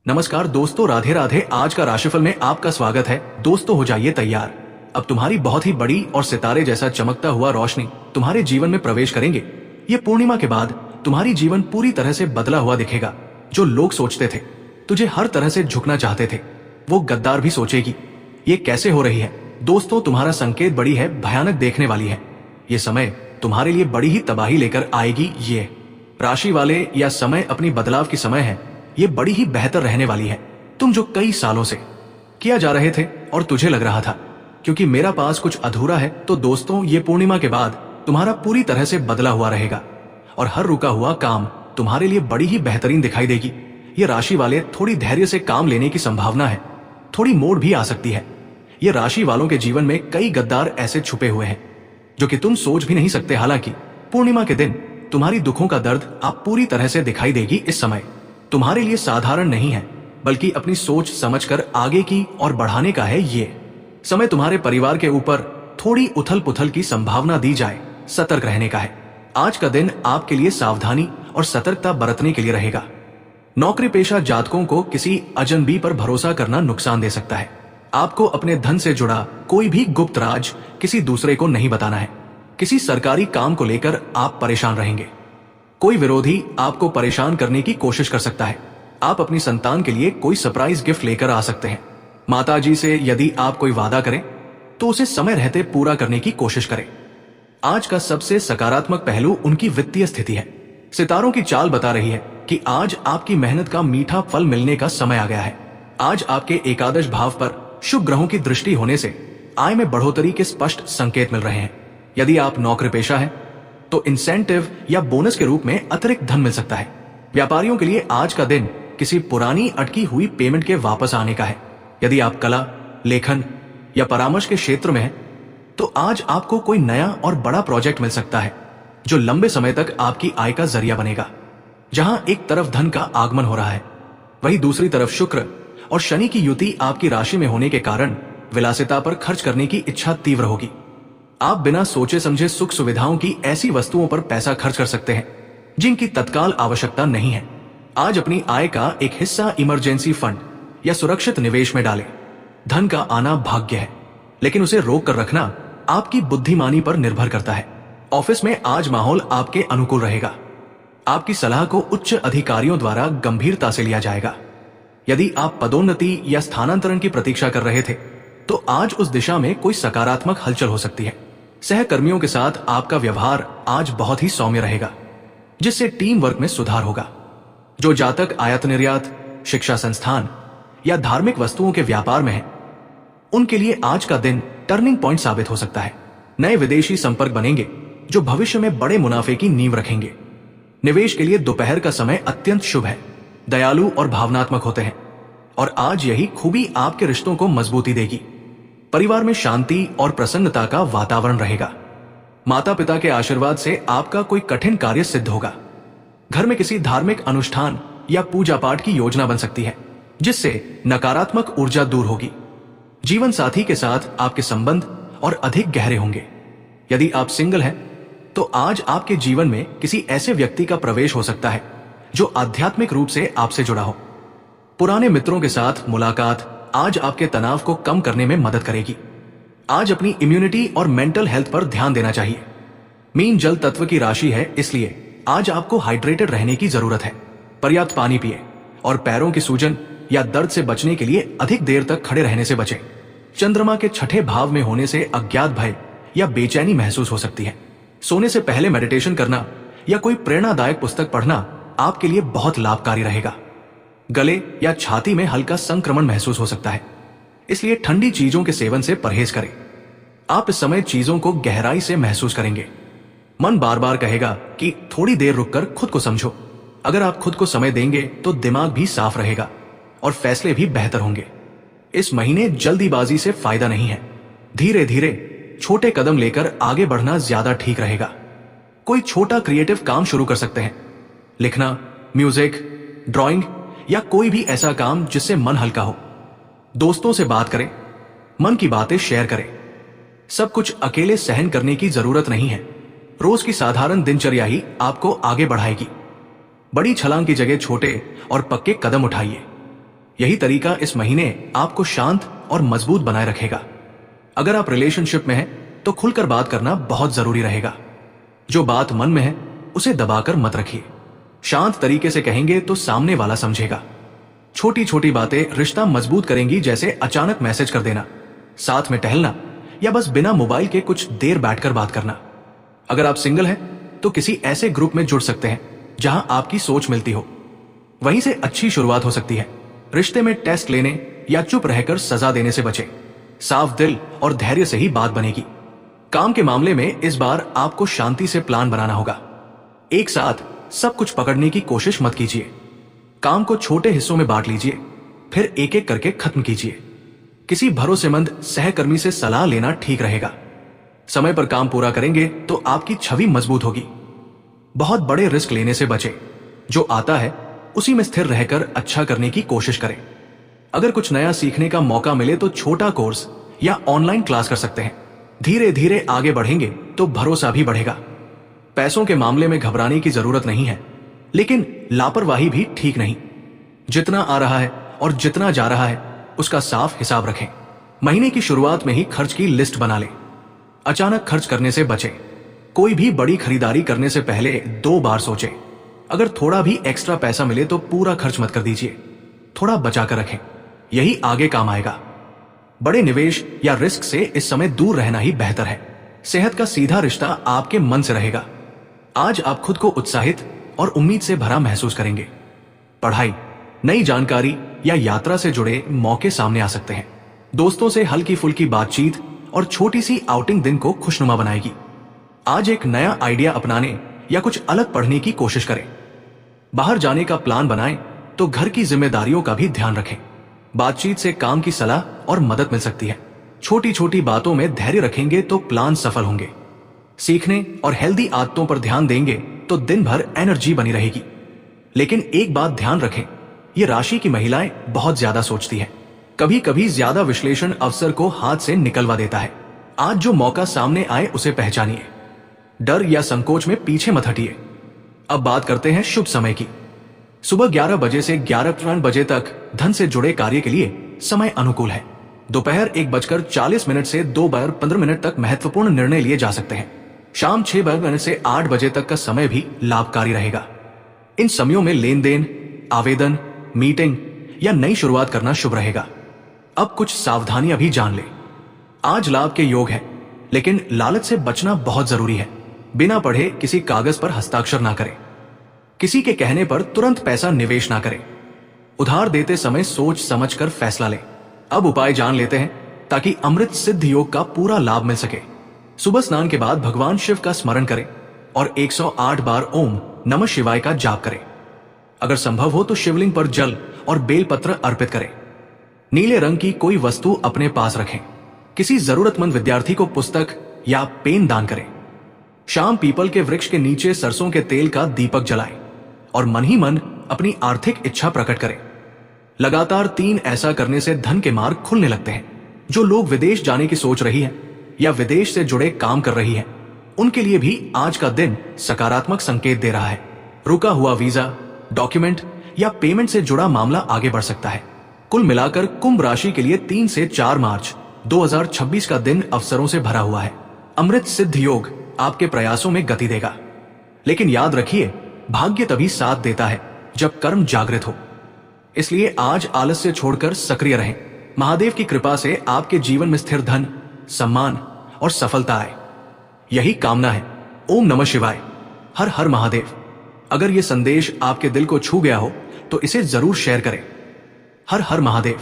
नमस्कार दोस्तों, राधे राधे। आज का राशिफल में आपका स्वागत है। दोस्तों हो जाइए तैयार। अब तुम्हारी बहुत ही बड़ी और सितारे जैसा चमकता हुआ रोशनी तुम्हारे जीवन में प्रवेश करेंगे। ये पूर्णिमा के बाद तुम्हारी जीवन पूरी तरह से बदला हुआ दिखेगा। जो लोग सोचते थे तुझे हर तरह से झुकना चाहते थे, वो गद्दार भी सोचेगी। ये कैसे हो रही है? दोस्तों, तुम्हारा संकेत बड़ी है भयानक देखने वाली है। ये समय तुम्हारे लिए बड़ी ही तबाही लेकर आएगी। ये राशि वाले या समय अपनी बदलाव की समय है। ये बड़ी ही बेहतर रहने वाली है। तुम जो कई सालों से किया जा रहे थे और तुझे लग रहा था क्योंकि मेरा पास कुछ अधूरा है, तो दोस्तों ये पूर्णिमा के बाद तुम्हारा पूरी तरह से बदला हुआ रहेगा और हर रुका हुआ काम तुम्हारे लिए बड़ी ही बेहतरीन दिखाई देगी। ये राशि वाले थोड़ी धैर्य से काम लेने की संभावना है। थोड़ी मोड़ भी आ सकती है। ये राशि वालों के जीवन में कई गद्दार ऐसे छुपे हुए हैं जो कि तुम सोच भी नहीं सकते। हालांकि पूर्णिमा के दिन तुम्हारी दुखों का दर्द आप पूरी तरह से दिखाई देगी। इस समय तुम्हारे लिए साधारण नहीं है, बल्कि अपनी सोच समझकर आगे की और बढ़ाने का है। ये समय तुम्हारे परिवार के ऊपर थोड़ी उथल पुथल की संभावना दी जाए, सतर्क रहने का है। आज का दिन आपके लिए सावधानी और सतर्कता बरतने के लिए रहेगा। नौकरी पेशा जातकों को किसी अजनबी पर भरोसा करना नुकसान दे सकता है। आपको अपने धन से जुड़ा कोई भी गुप्त राज किसी दूसरे को नहीं बताना है। किसी सरकारी काम को लेकर आप परेशान रहेंगे। कोई विरोधी आपको परेशान करने की कोशिश कर सकता है। आप अपनी संतान के लिए कोई सरप्राइज गिफ्ट लेकर आ सकते हैं। माताजी से यदि आप कोई वादा करें तो उसे समय रहते पूरा करने की कोशिश करें। आज का सबसे सकारात्मक पहलू उनकी वित्तीय स्थिति है। सितारों की चाल बता रही है कि आज आपकी मेहनत का मीठा फल मिलने का समय आ गया है। आज आपके एकादश भाव पर शुभ ग्रहों की दृष्टि होने से आय में बढ़ोतरी के स्पष्ट संकेत मिल रहे हैं। यदि आप नौकरी पेशा हैं तो इंसेंटिव या बोनस के रूप में अतिरिक्त धन मिल सकता है। व्यापारियों के लिए आज का दिन किसी पुरानी अटकी हुई पेमेंट के वापस आने का है। यदि आप कला, लेखन या परामर्श के क्षेत्र में हैं, तो आज आपको कोई नया और बड़ा प्रोजेक्ट मिल सकता है जो लंबे समय तक आपकी आय का जरिया बनेगा। जहां एक तरफ धन का आगमन हो रहा है, वहीं दूसरी तरफ शुक्र और शनि की युति आपकी राशि में होने के कारण विलासिता पर खर्च करने की इच्छा तीव्र होगी। आप बिना सोचे समझे सुख सुविधाओं की ऐसी वस्तुओं पर पैसा खर्च कर सकते हैं जिनकी तत्काल आवश्यकता नहीं है। आज अपनी आय का एक हिस्सा इमरजेंसी फंड या सुरक्षित निवेश में डालें। धन का आना भाग्य है, लेकिन उसे रोक कर रखना आपकी बुद्धिमानी पर निर्भर करता है। ऑफिस में आज माहौल आपके अनुकूल रहेगा। आपकी सलाह को उच्च अधिकारियों द्वारा गंभीरता से लिया जाएगा। यदि आप पदोन्नति या स्थानांतरण की प्रतीक्षा कर रहे थे तो आज उस दिशा में कोई सकारात्मक हलचल हो सकती है। सहकर्मियों के साथ आपका व्यवहार आज बहुत ही सौम्य रहेगा, जिससे टीम वर्क में सुधार होगा। जो जातक आयात निर्यात, शिक्षा संस्थान या धार्मिक वस्तुओं के व्यापार में हैं, उनके लिए आज का दिन टर्निंग पॉइंट साबित हो सकता है। नए विदेशी संपर्क बनेंगे जो भविष्य में बड़े मुनाफे की नींव रखेंगे। निवेश के लिए दोपहर का समय अत्यंत शुभ है। दयालु और भावनात्मक होते हैं और आज यही खूबी आपके रिश्तों को मजबूती देगी। परिवार में शांति और प्रसन्नता का वातावरण रहेगा। माता पिता के आशीर्वाद से आपका कोई कठिन कार्य सिद्ध होगा। घर में किसी धार्मिक अनुष्ठान या पूजा पाठ की योजना बन सकती है, जिससे नकारात्मक ऊर्जा दूर होगी। जीवन साथी के साथ आपके संबंध और अधिक गहरे होंगे। यदि आप सिंगल हैं तो आज आपके जीवन में किसी ऐसे व्यक्ति का प्रवेश हो सकता है जो आध्यात्मिक रूप से आपसे जुड़ा हो। पुराने मित्रों के साथ मुलाकात आज आपके तनाव को कम करने में मदद करेगी। आज अपनी इम्यूनिटी और मेंटल हेल्थ पर ध्यान देना चाहिए। मीन जल तत्व की राशि है, इसलिए आज आपको हाइड्रेटेड रहने की जरूरत है। पर्याप्त पानी पिए और पैरों की सूजन या दर्द से बचने के लिए अधिक देर तक खड़े रहने से बचें। चंद्रमा के छठे भाव में होने से अज्ञात भय या बेचैनी महसूस हो सकती है। सोने से पहले मेडिटेशन करना या कोई प्रेरणादायक पुस्तक पढ़ना आपके लिए बहुत लाभकारी रहेगा। गले या छाती में हल्का संक्रमण महसूस हो सकता है, इसलिए ठंडी चीजों के सेवन से परहेज करें। आप इस समय चीजों को गहराई से महसूस करेंगे। मन बार बार कहेगा कि थोड़ी देर रुककर खुद को समझो। अगर आप खुद को समय देंगे तो दिमाग भी साफ रहेगा और फैसले भी बेहतर होंगे। इस महीने जल्दीबाजी से फायदा नहीं है। धीरे धीरे छोटे कदम लेकर आगे बढ़ना ज्यादा ठीक रहेगा। कोई छोटा क्रिएटिव काम शुरू कर सकते हैं। लिखना, म्यूजिक, ड्राइंग या कोई भी ऐसा काम जिससे मन हल्का हो। दोस्तों से बात करें, मन की बातें शेयर करें। सब कुछ अकेले सहन करने की जरूरत नहीं है। रोज की साधारण दिनचर्या ही आपको आगे बढ़ाएगी। बड़ी छलांग की जगह छोटे और पक्के कदम उठाइए। यही तरीका इस महीने आपको शांत और मजबूत बनाए रखेगा। अगर आप रिलेशनशिप में हैं तो खुलकर बात करना बहुत जरूरी रहेगा। जो बात मन में है उसे दबाकर मत रखिए। शांत तरीके से कहेंगे तो सामने वाला समझेगा। छोटी छोटी बातें रिश्ता मजबूत करेंगी, जैसे अचानक मैसेज कर देना, साथ में टहलना या बस बिना मोबाइल के कुछ देर बैठकर बात करना। अगर आप सिंगल हैं तो किसी ऐसे ग्रुप में जुड़ सकते हैं जहां आपकी सोच मिलती हो, वहीं से अच्छी शुरुआत हो सकती है। रिश्ते में टेस्ट लेने या चुप रहकर सजा देने से बचें। साफ दिल और धैर्य से ही बात बनेगी। काम के मामले में इस बार आपको शांति से प्लान बनाना होगा। एक साथ सब कुछ पकड़ने की कोशिश मत कीजिए। काम को छोटे हिस्सों में बांट लीजिए, फिर एक एक करके खत्म कीजिए। किसी भरोसेमंद सहकर्मी से सलाह लेना ठीक रहेगा। समय पर काम पूरा करेंगे तो आपकी छवि मजबूत होगी। बहुत बड़े रिस्क लेने से बचें। जो आता है उसी में स्थिर रहकर अच्छा करने की कोशिश करें। अगर कुछ नया सीखने का मौका मिले तो छोटा कोर्स या ऑनलाइन क्लास कर सकते हैं। धीरे धीरे आगे बढ़ेंगे तो भरोसा भी बढ़ेगा। पैसों के मामले में घबराने की जरूरत नहीं है, लेकिन लापरवाही भी ठीक नहीं। जितना आ रहा है और जितना जा रहा है उसका साफ हिसाब रखें। महीने की शुरुआत में ही खर्च की लिस्ट बना लें। अचानक खर्च करने से बचें। कोई भी बड़ी खरीदारी करने से पहले 2 बार सोचें। अगर थोड़ा भी एक्स्ट्रा पैसा मिले तो पूरा खर्च मत कर दीजिए, थोड़ा बचा कर रखें, यही आगे काम आएगा। बड़े निवेश या रिस्क से इस समय दूर रहना ही बेहतर है। सेहत का सीधा रिश्ता आपके मन से रहेगा। आज आप खुद को उत्साहित और उम्मीद से भरा महसूस करेंगे। पढ़ाई, नई जानकारी या यात्रा से जुड़े मौके सामने आ सकते हैं। दोस्तों से हल्की फुल्की बातचीत और छोटी सी आउटिंग दिन को खुशनुमा बनाएगी। आज एक नया आइडिया अपनाने या कुछ अलग पढ़ने की कोशिश करें। बाहर जाने का प्लान बनाएं तो घर की जिम्मेदारियों का भी ध्यान रखें। बातचीत से काम की सलाह और मदद मिल सकती है। छोटी छोटी बातों में धैर्य रखेंगे तो प्लान सफल होंगे। सीखने और हेल्दी आदतों पर ध्यान देंगे तो दिन भर एनर्जी बनी रहेगी। लेकिन एक बात ध्यान रखें, ये राशि की महिलाएं बहुत ज्यादा सोचती हैं। कभी कभी ज्यादा विश्लेषण अवसर को हाथ से निकलवा देता है। आज जो मौका सामने आए उसे पहचानिए। डर या संकोच में पीछे मत हटिए। अब बात करते हैं शुभ समय की। सुबह 11 बजे से 11:15 बजे तक धन से जुड़े कार्य के लिए समय अनुकूल है। दोपहर 1:40 से 2:15 तक महत्वपूर्ण निर्णय लिए जा सकते हैं। शाम 6 से 8 बजे तक का समय भी लाभकारी रहेगा। इन समयों में लेन देन, आवेदन, मीटिंग या नई शुरुआत करना शुभ रहेगा। अब कुछ सावधानियां भी जान ले। आज लाभ के योग है, लेकिन लालच से बचना बहुत जरूरी है। बिना पढ़े किसी कागज पर हस्ताक्षर ना करें। किसी के कहने पर तुरंत पैसा निवेश ना करें। उधार देते समय सोच समझकर फैसला लें। अब उपाय जान लेते हैं ताकि अमृत सिद्ध योग का पूरा लाभ मिल सके। सुबह स्नान के बाद भगवान शिव का स्मरण करें और 108 बार ओम नमः शिवाय का जाप करें। अगर संभव हो तो शिवलिंग पर जल और बेलपत्र अर्पित करें। नीले रंग की कोई वस्तु अपने पास रखें। किसी जरूरतमंद विद्यार्थी को पुस्तक या पेन दान करें। शाम पीपल के वृक्ष के नीचे सरसों के तेल का दीपक जलाएं और मन ही मन अपनी आर्थिक इच्छा प्रकट करें। लगातार 3 ऐसा करने से धन के मार्ग खुलने लगते हैं। जो लोग विदेश जाने की सोच रही है या विदेश से जुड़े काम कर रही है, उनके लिए भी आज का दिन सकारात्मक संकेत दे रहा है। रुका हुआ वीजा, डॉक्यूमेंट या पेमेंट से जुड़ा मामला आगे बढ़ सकता है। कुल मिलाकर कुंभ राशि के लिए 3 से 4 मार्च 2026 का दिन अवसरों से भरा हुआ है। अमृत सिद्ध योग आपके प्रयासों में गति देगा, लेकिन याद रखिए, भाग्य तभी साथ देता है जब कर्म जागृत हो। इसलिए आज आलस्य छोड़कर सक्रिय रहें। महादेव की कृपा से आपके जीवन में स्थिर धन, सम्मान और सफलता आए, यही कामना है। ओम नमः शिवाय। हर हर महादेव। अगर ये संदेश आपके दिल को छू गया हो तो इसे जरूर शेयर करें। हर हर महादेव।